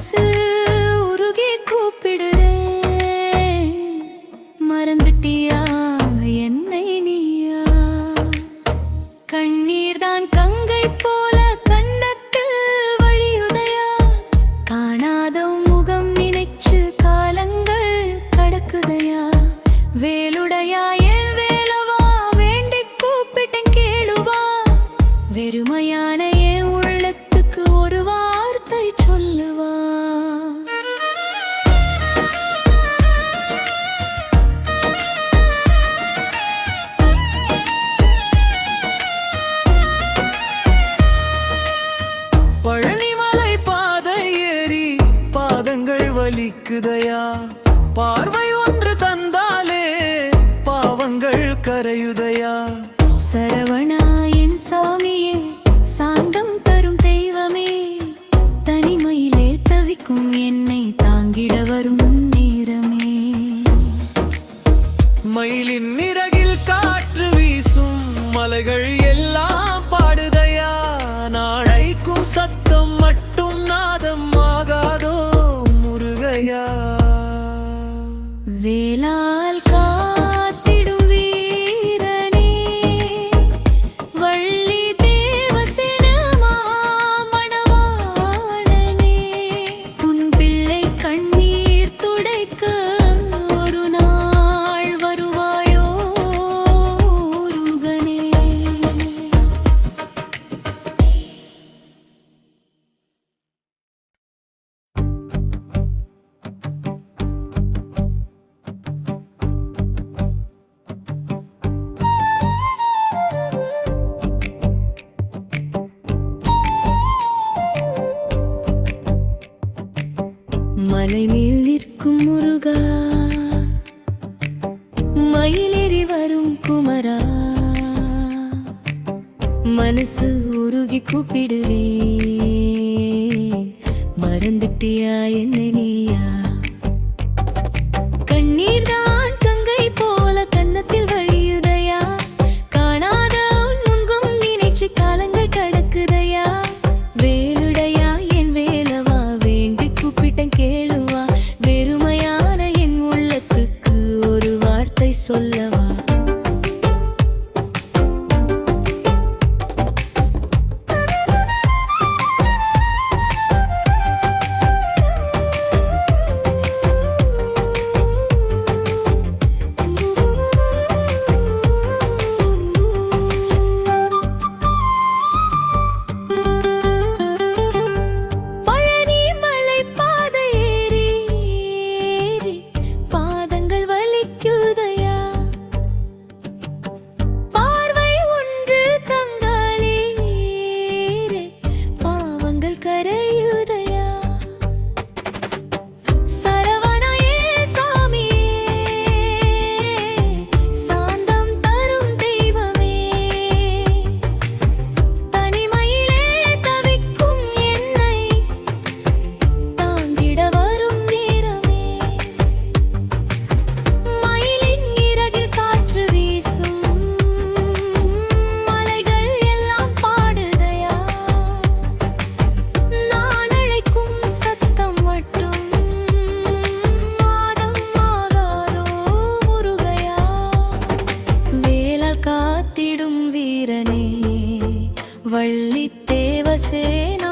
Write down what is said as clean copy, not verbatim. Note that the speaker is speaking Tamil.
மனசு உருகி கூப்பிடுறேன். மறந்துட்டியா என்னை நீயா? கண்ணீர் தான் கங்கை போல கன்னத்தில் வழியுதையா? காணாத முகம் நினைச்சு காலங்கள் கடக்குதையா? வேலுடையா என் வேலவா, வேண்டி கூப்பிட்டேன் கேளுவா. வெறுமையான என் உள்ளத்துக்கு ஒரு வார்த்தை சொல்லுவா. பழனிமலை பாதை ஏறி பாதங்கள் வலிக்குதையா? பார்வை ஒன்று தந்தாலே பாவங்கள் கரையுதையா? சரவணா என் சாமியே, சாந்தம் தரும் தெய்வமே, தனிமையிலே தவிக்கும் என்னை தாங்கிட வரும் நேரமே. மயிலின் இறகில் காற்று வீசும் மலைகள் எல்லாம் பாடுதையா? நாளைக்கும் சத்தம் மட்டும் நாதம் ஆகாதோ முருகையா? வேலால் காத்திடும் வீரனே, வள்ளி தேவசேன மாமணவாளனே, உன் பிள்ளை கண்ணீர் துடைக்க ஒரு நாள் வருவாயோ முருகனே? மலை மேல் நிற்கும் முருகா, மயிலேறி வரும் குமரா, மனசு உருகி கூப்பிடுவேன். மறந்துட்டியா என்னை நீயா? கண்ணீர் தான் கங்கை போல கன்னத்தில் வழியுதையா? காணாத உன் முகம் நினைச்சு காலங்கள் கடக்குதையா? வேலுடையா என் வேலவா, வேண்டி கூப்பிட்டேன் கேளுவா. வெறுமையான என் உள்ளத்துக்கு ஒரு வார்த்தை சொல்லவா? வள்ளி தேவசேனா